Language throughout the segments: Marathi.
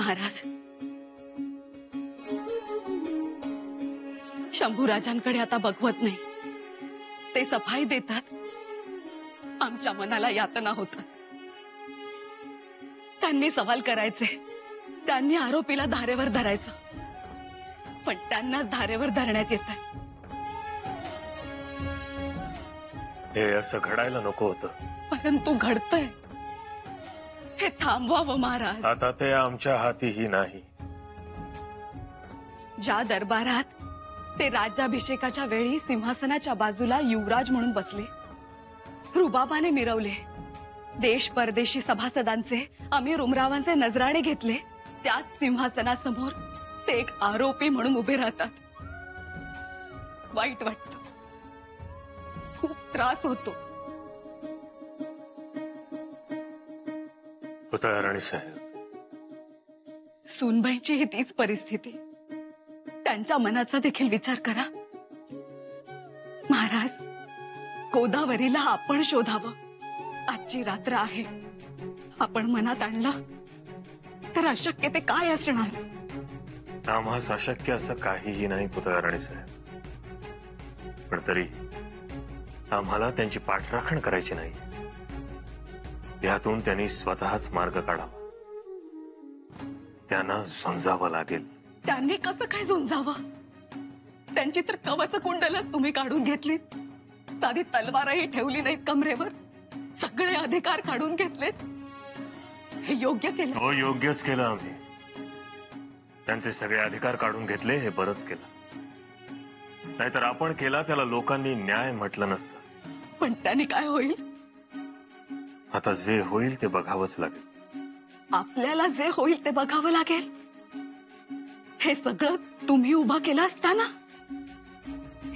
महाराज, शंभूराजांकडे आता बघवत नाही, ते सफाई देतात, आमच्या मनाला यातना होतात। त्यांनी सवाल करायचे, त्यांनी आरोपीला धारेवर धरायचं, पण त्यांनाच धारेवर धरण्यात येत आहे। हे असं घडायला नको होतं, परंतु घडतंय, हे थांबवावं महाराज। आता ते आमच्या हातीही नाही। ज्या दरबारात ते राज्याभिषेकाच्या वेळी सिंहासनाच्या बाजूला युवराज म्हणून बसले, रुबाबाने मिरवले, देश परदेशी सभासदांचे अमीर उमरावांचे नजराणे घेतले, त्याच सिंहासनासमोर ते एक आरोपी म्हणून उभे राहतात। वाईट वाटतं, खूप त्रास होतो। होता राणीसाहेब, सूनबाईंची ही तीच परिस्थिती, त्यांच्या मनाचा देखील विचार करा महाराज। गोदावरीला आपण शोधावं, आजची रात्र आहे, आपण मनात आणलं तर अशक्य ते काय असणार? आम्हास अशक्य असं काहीही नाही पुतळा राणीसाहेब, पण तरी आम्हाला त्यांची पाठराखण करायची नाही, यातून त्यांनी स्वतःच मार्ग काढावा, त्यांना झुंजावं लागेल। त्यांनी कसं काय झुंजावं? त्यांची तर कवच कुंडलच तुम्ही काढून घेतलीत, साधी तलवारही ठेवली नाहीत कमरेवर, सगळे अधिकार काढून घेतलेत। हे योग्य केलं? हो, योग्यच केलं आम्ही, त्यांचे सगळे अधिकार काढून घेतले, हे बरंच केलं, नाहीतर आपण केला त्याला लोकांनी न्याय म्हटलं नसतं। पण त्याने काय होईल? आता जे होईल ते बघावंच लागेल। आपल्याला जे होईल ते बघावं लागेल। हे सगळं तुम्ही उभा केलं असताना,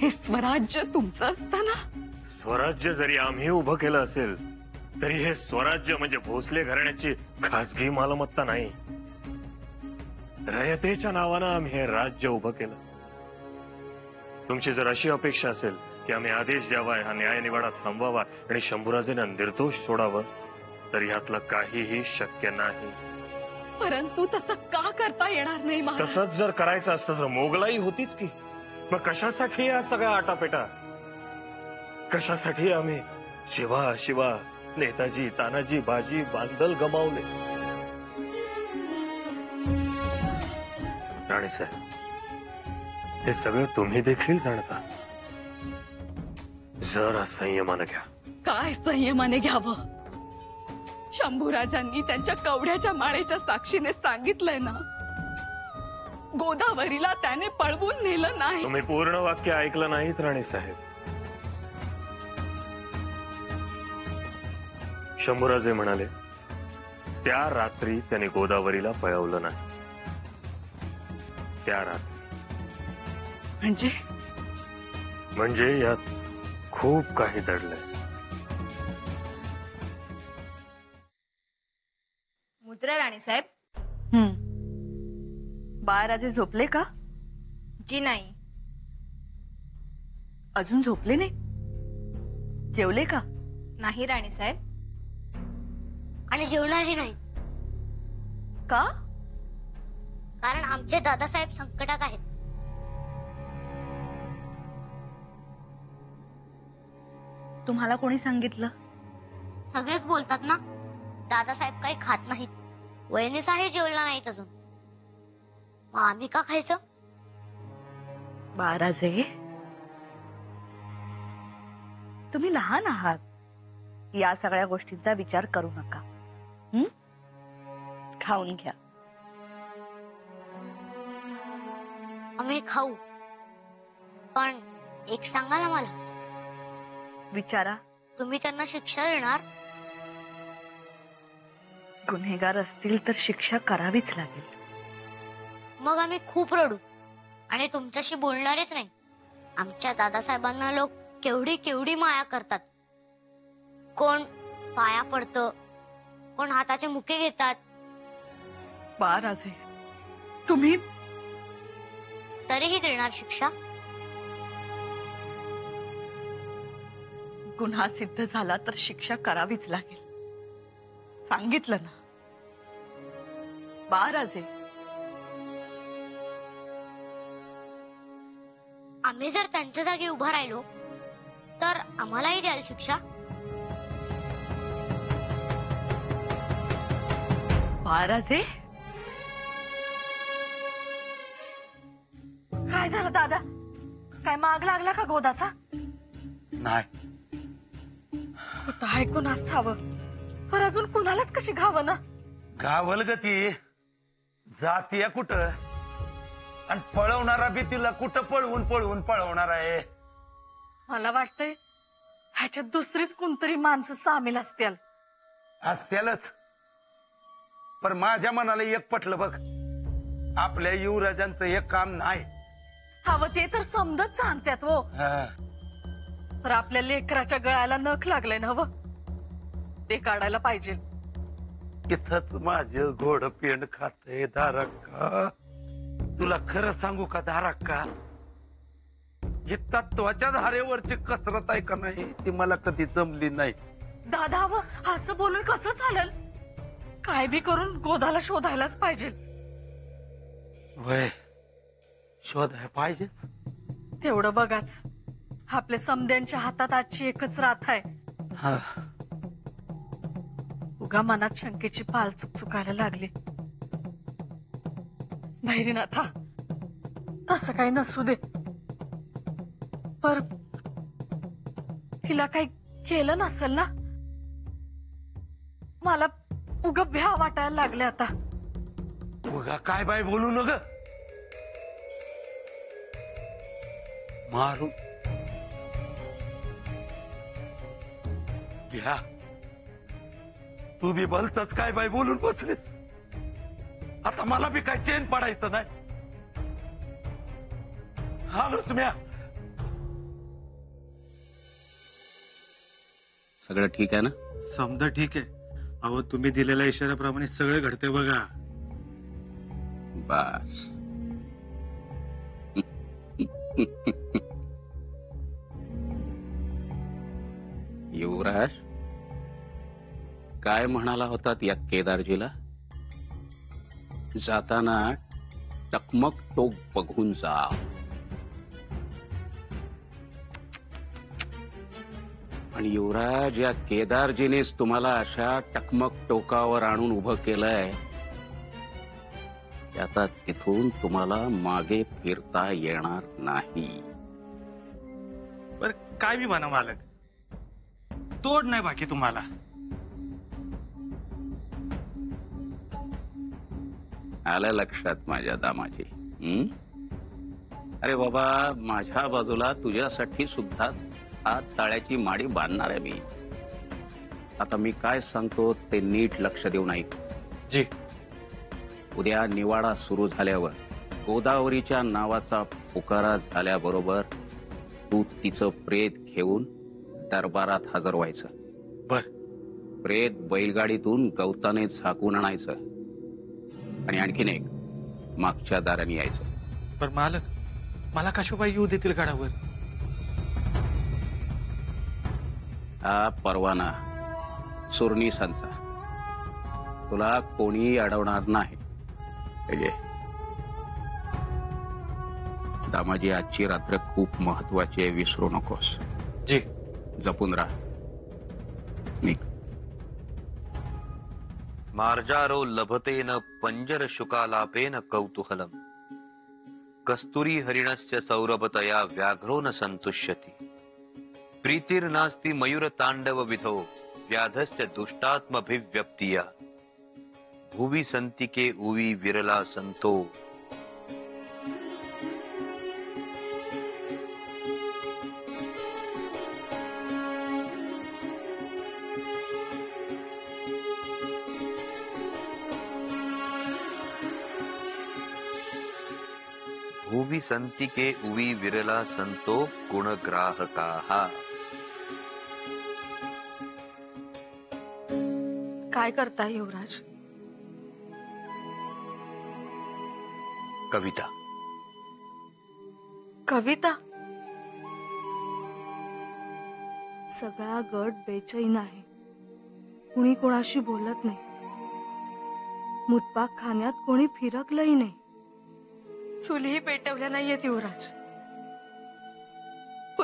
हे स्वराज्य तुमचं असताना। स्वराज्य जरी आम्ही उभं केलं असेल तरी हे स्वराज्य म्हणजे भोसले घराण्याची खासगी मालमत्ता नाही। रयतेच्या नावानं आम्ही हे राज्य उभं केलं। तुमची जर अशी अपेक्षा असेल की आम्ही आदेश द्यावा, हा न्यायनिवाडा थांबवावा आणि शंभूराजेंना निर्दोष सोडावं, तर यातलं काहीही शक्य नाही। परंतु तसं का करता येणार नाही महाराज? तसंच जर करायचं असतं तर मोगलाई होतीच की, मग कशासाठी या सगळ्या आटापेटा? कशासाठी आम्ही शिवा शिवा नेताजी, तानाजी, बाजी, बांदल गमावले? राणीसाहेब, हे सगळं तुम्ही देखील जाणता, जरा संयमानं घ्या। काय संयमाने घ्यावं? शंभूराजांनी त्यांच्या कवड्याच्या माळेच्या साक्षीने सांगितलंय ना, गोदावरीला त्याने पळवून नेलं नाही। तुम्ही पूर्ण वाक्य ऐकलं नाहीत राणीसाहेब। शंभूराजे म्हणाले त्या रात्री त्याने गोदावरीला पळवलं नाही, त्या रात्री। म्हणजे यात खूप काही दडलंय। मुजरा राणीसाहेब। बाळराजे झोपले का? जी नाही। अजून झोपले नाही? जेवले का? नाही राणीसाहेब। आणि जेवणारही नाही। का? कारण आमचे दादासाहेब संकटात आहेत। तुम्हाला कोणी सांगितलं? सगळेच बोलतात ना, दादासाहेब काही खात नाहीत, वहिनीसाही जेवला नाहीत अजून, मग आम्ही का खायचं? बाळराजे, तुम्ही लहान आहात, या सगळ्या गोष्टींचा विचार करू नका। खाऊन घ्या। आम्ही खाऊ, पण एक सांगा ना मला। विचारा। तुम्ही त्यांना शिक्षा देणार? गुन्हेगार असतील तर शिक्षा करावीच लागेल। मग आम्ही खूप रडू आणि तुमच्याशी बोलणारच नाही। आमच्या दादासाहेबांना लोक केवढी केवढी माया करतात, कोण पाया पडतं, कोण हाताचे मुके घेतात। बाळराजे, तुम्ही तरीही देणार शिक्षा? गुन्हा सिद्ध झाला तर शिक्षा करावीच लागेल, सांगितलं ना। बाळराजे, आम्ही जर त्यांच्या जागी उभा राहिलो तर आम्हालाही द्याल शिक्षा? महाराजे, काय झालं दादा? काय माग लागला का गोदाचा? नाही, कुठं ऐकूनच ठावं, पर अजून कुणालाच कशी घावं ना. गावल ग ती जातीय कुठं, आणि पळवणारा बी तिला कुठं पळवून पळवून पळवणार आहे. मला वाटतंय ह्याच्यात दुसरीच कोणतरी माणसं सामील असतील. असत्यालच, पण माझ्या मनाला एक पटलं बघ, आपल्या युवराजांचं एक काम नाही. हवं ते तर समजत सांगतात हो, हा, तर आपल्या लेकराच्या गळ्याला नख लागलंय ना हवं, ते काढायला पाहिजे. इथंच माझं घोड पेंड खातय धारक्का. तुला खरं सांगू का धारक्का, ही तत्वाच्या धारेवरची कसरत आहे का नाही ती मला कधी जमली नाही. दादा हवं असं बोलून कसं चालेल? काय बी करून गोदाला शोधायलाच पाहिजे. वय शोधाय पाहिजेच. तेवढं बघाच, आपल्या समद्यांच्या हातात आजची एकच रात आहे. हा, उगा मनात शंकेची पाल चुकायला लागली. भैरीनाथा, तसं काही नसू दे, पर तिला काही केलं नसेल ना? मला उगा भ्या वाटायला लागले आता. उगा काय बाय बोलू नग, मारू घ्या. तू बी भलतच काय बाय बोलून बसलीस. आता मला बी काय चेन पडायचं नाही. आलो तुम्ही. सगळं ठीक आहे ना? समजा ठीक आहे. अहो, तुम्ही दिलेल्या इशाऱ्याप्रमाणे सगळे घडते बघा. बस. युवराज, काय म्हणाला होतात या केदारजीला? जाताना टकमक टोक बघून जा. आणि युवराज, या केदारजीनेच तुम्हाला अशा टकमक टोकावर आणून उभं केलंय, आता तिथून तुम्हाला मागे फिरता येणार नाही. बर काय बी म्हणा मालक, तोड नाही बाकी तुम्हाला. आलं लक्षात माझ्या दामाजी? अरे बाबा, माझ्या बाजूला तुझ्यासाठी सुद्धा हात ताळ्याची माडी बांधणार आहे मी. आता मी काय सांगतो ते नीट लक्ष देऊन ऐक. जी. उद्या निवाडा सुरू झाल्यावर गोदावरीच्या नावाचा पुकारा झाल्याबरोबर तू तिचं प्रेत घेऊन दरबारात हजर व्हायचं. बर. प्रेत बैलगाडीतून गवताने झाकून आणायचं आणि आणखीन एक, मागच्या दाराने यायचं. बर मालक, मला कशाबाई येऊ देतील गडावर? हा परवाना सुरनीसांचा, तुला कोणी अडवणार नाही. हे घे. दामाजी, आजची रात्र खूप महत्वाची आहे, विसरू नकोस. जी. जपून राहा. निघ. मार्जारो लभतेन पंजर शुकालापेन कौतूहलम कस्तुरी हरिणस्य सौरभतया व्याघ्रो न संतुष्यति प्रीतिर्नास्ति मयूर तांडव विधो व्याधस्य दुष्टात्मभिव्यक्तिया भुवि संति के उवी विरला संतो. भुवि संति के उवी विरला संतो गुणग्राहकाः. काय करताय युवराज? कविता. कविता? सगळा गट बेचैन आहे. कुणी कोणाशी बोलत नाही. मुतपाक खाण्यात कोणी फिरकलंही नाही. चुलीही पेटवल्या नाहीयेत युवराज.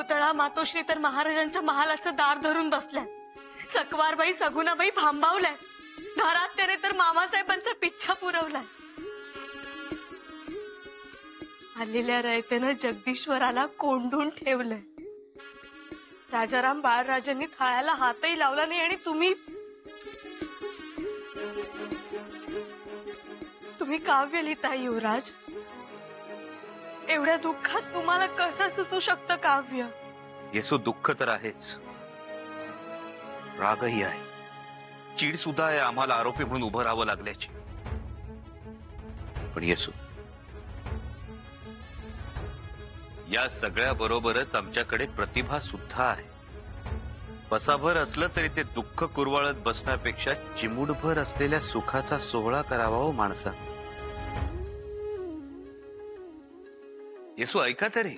पुतळा मातोश्री तर महाराजांच्या महालाचं दार धरून बसल्या. सकवारबाई सगुणाबाई भांबावल्या. घरात त्याने तर मामासाहेबांचा पिच्छा पुरवलाय. आलेल्या रयतेनं जगदीश्वराला कोंडून ठेवलंय. राजाराम बाळराजांनी थाळ्याला हातही लावला नाही आणि तुम्ही काव्य लिहिताय युवराज. एवढ्या दुःखात तुम्हाला कसं सुचू शकतं काव्य? येसू, दुःख तर आहेच, रागही आहे, चीड सुद्धा आहे आम्हाला आरोपी म्हणून उभं राहावं लागल्याची. पण येसू, या सगळ्या बरोबरच आमच्याकडे प्रतिभा सुद्धा आहे. पसाभर असलं तरी ते दुःख कुरवाळत बसण्यापेक्षा चिमूटभर असलेल्या सुखाचा सोहळा करावा हो माणसा. येसू, ऐका तरी,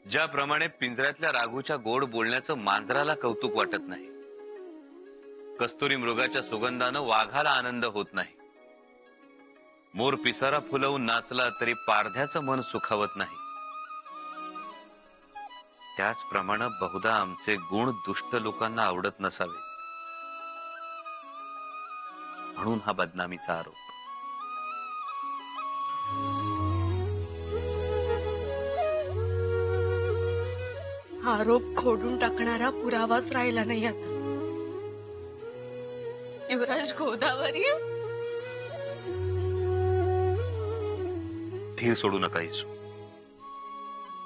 ज्याप्रमाणे पिंजऱ्यातल्या राघूच्या गोड बोलण्याचं मांजराला कौतुक वाटत नाही, कस्तुरी मृगाच्या सुगंधानं वाघाला आनंद होत नाही, मोर पिसारा फुलवून नाचला तरी पारध्याचं मन सुखावत नाही, त्याचप्रमाणे बहुधा आमचे गुण दुष्ट लोकांना आवडत नसावे, म्हणून हा बदनामीचा आरोप. आरोप खोडून टाकणारा पुरावाच राहिला नाही आता. युवराज, गोदावरी धीर सोडू नका येसू.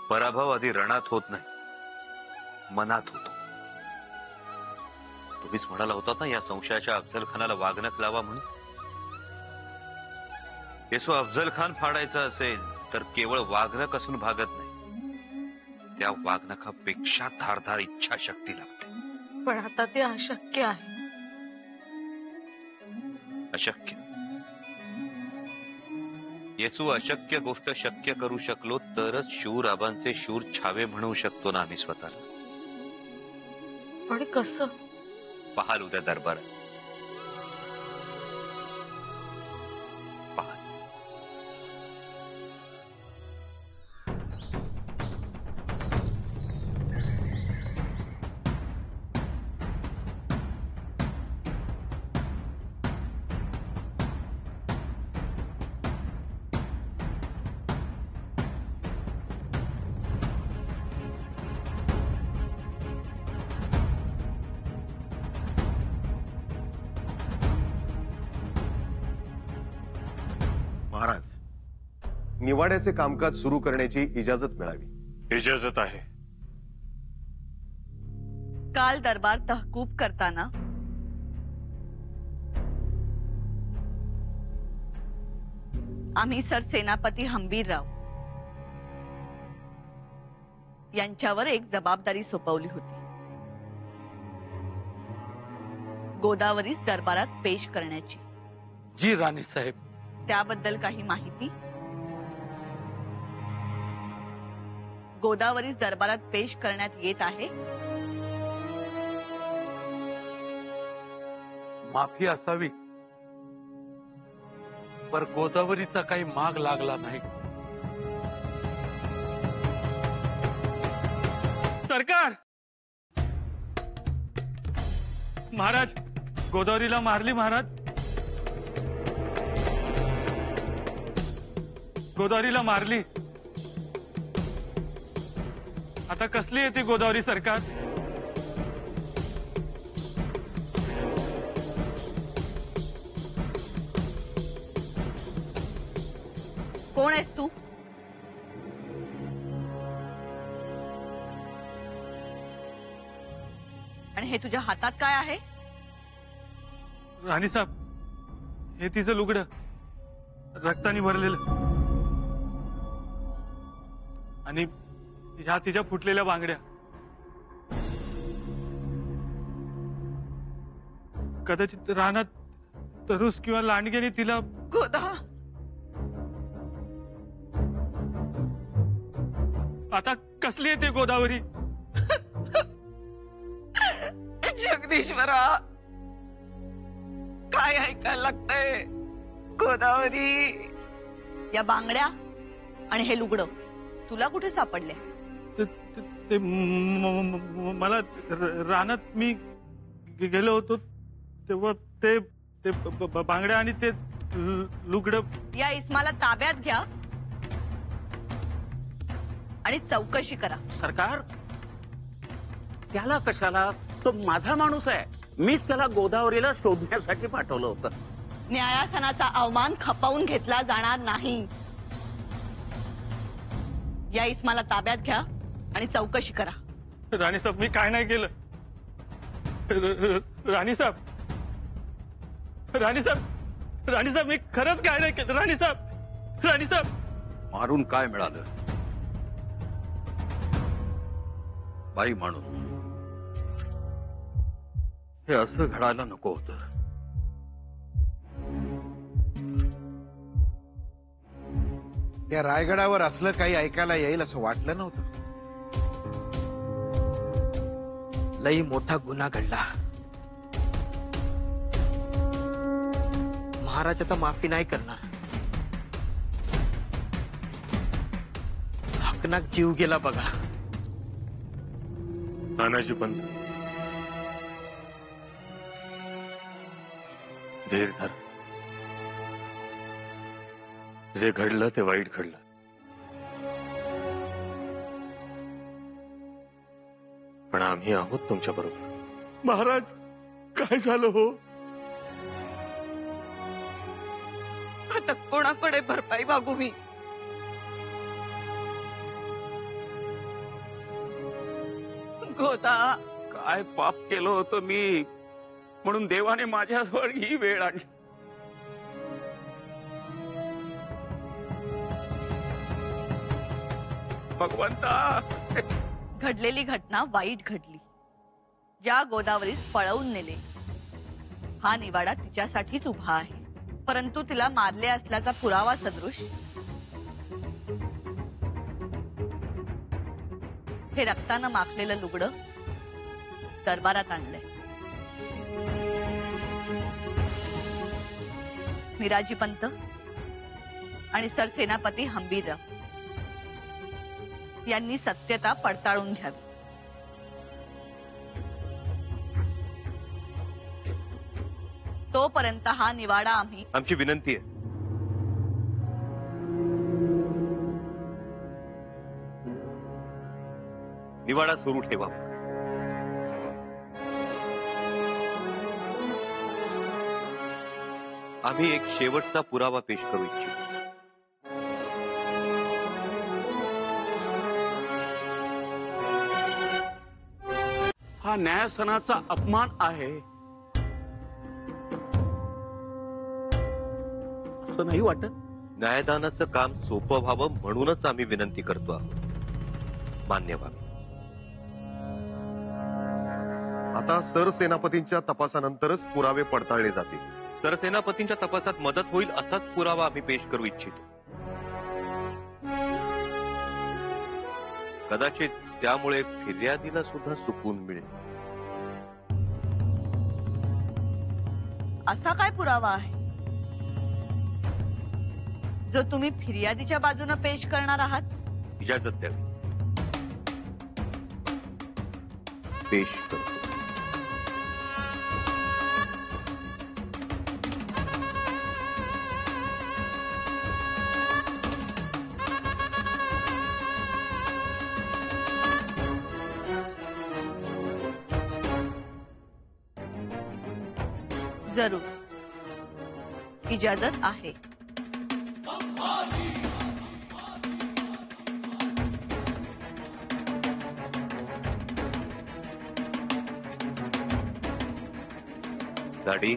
पराभव आधी रणात होत नाही, मनात होतो. तुम्हीच म्हणाला होता ना, या संशयाच्या अफजल खानाला वाघनख लावा म्हणून. येसू, अफजल खान फाडायचा असेल तर केवळ वाघनख असून भागत नाही, त्या वाघनखापेक्षा धारधार इच्छाशक्ती लागते. पण आता ते अशक्य आहे. अशक्य? येसू, अशक्य गोष्ट शक्य करू शकलो तरच शूर आबांचे शूर छावे म्हणू शकतो ना आम्ही स्वतःला. पण कसं? पाहाल उद्या दरबारात. पाहाल. महाराज, निवाड्याचे कामकाज सुरू करण्याची इजाजत मिळावी. इजाजत आहे. काल दरबार तहकूब करताना आम्ही सरसेनापती हंबीरराव यांच्यावर एक जबाबदारी सोपवली होती. गोदावरीस दरबारात पेश करण्याची. जी राणी साहेब. त्याबद्दल काही माहिती? गोदावरीस दरबारात पेश करण्यात येत आहे. माफी असावी, पर गोदावरीचा काही माग लागला नाही. सरकार, महाराज, गोदावरीला मारली महाराज. गोदावरीला मारली. आता कसली येते गोदावरी सरकार? कोण आहेस तू? आणि हे तुझ्या हातात काय आहे? राणी साहेब, हे तिचं लुगडं, रक्ताने भरलेलं, आणि ह्या तिच्या फुटलेल्या बांगड्या. कदाचित रानात तरुस किंवा लांडग्याने तिला. गोदा, आता कसली येते गोदावरी? जगदीश्वरा, काय ऐकायला लागतंय? गोदावरी. या बांगड्या आणि हे लुगडं तुला कुठे सापडले? ते मला रानात मी गेलो होतो तेव्हा ते बांगड्या आणि ते लुगडं. या इस्माला ताब्यात घ्या आणि चौकशी करा. सरकार, त्याला कशाला? तो माझा माणूस आहे. मीच त्याला गोदावरीला शोधण्यासाठी पाठवलं होतं. न्यायासनाचा अवमान खपवून घेतला जाणार नाही. या इस्माला ताब्यात घ्या आणि चौकशी करा. राणीसाहेब, मी काय नाही केलं. राणीसाहेब, राणीसाहेब, राणीसाहेब, मी खरंच काय नाही केलं. राणीसाहेब, राणीसाहेब. मारून काय मिळालं? बाई माणूस, हे असं घडायला नको होतं. या रायगडावर असलं काही ऐकायला येईल असं वाटलं नव्हतं. लई मोठा गुन्हा घडला. महाराज आता माफी नाही करणार. हकनाक जीव गेला बघा. तानाजी पंत, धीर धर. जे घडलं ते वाईट घडलं. पण आम्ही आहोत तुमच्या बरोबर. महाराज, काय झालं हो? आता कोणाकडे भरपाई मागू मी? गोदा, काय पाप केलं होतं मी, म्हणून देवाने माझ्याजवळ ही वेळ आणली. भगवंता, घडलेली घटना वाईट घडली. ज्या गोदावरीस पळवून नेले हा निवाडा तिच्यासाठीच उभा आहे. परंतु तिला मारले असल्याचा पुरावा सदृश हे रक्तानं माखलेलं लुगडं दरबारात आणलंय. मिराजी पंत आणि सरसेनापती हंबीरराव यांनी सत्यता पडताळून घ्यावी. तोपर्यंत हा निवाडा आम्ही. आमची विनंती आहे, निवाडा सुरू ठेवा. आम्ही एक शेवटचा पुरावा पेश करू इच्छितो. हा न्यायसनाचा अपमान आहे असं नाही वाटत? न्यायदानाचं काम सोपं व्हावं म्हणूनच आम्ही विनंती करतो आहोत. मान्य व्हावी. आता सरसेनापतींच्या तपासानंतरच पुरावे पडताळले जातील. सरसेनापतींच्या तपासात मदत होईल असाच पुरावा आम्ही पेश करू इच्छितो. कदाचित त्यामुळे फिर्यादीला सुद्धा सुकून मिळेल. असा काय पुरावा आहे जो तुम्ही फिर्यादीच्या बाजूने पेश करणार आहात? इजाजत द्यावी. पेश करतो. जरूर, इजाजत आहे. दाढी,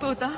होता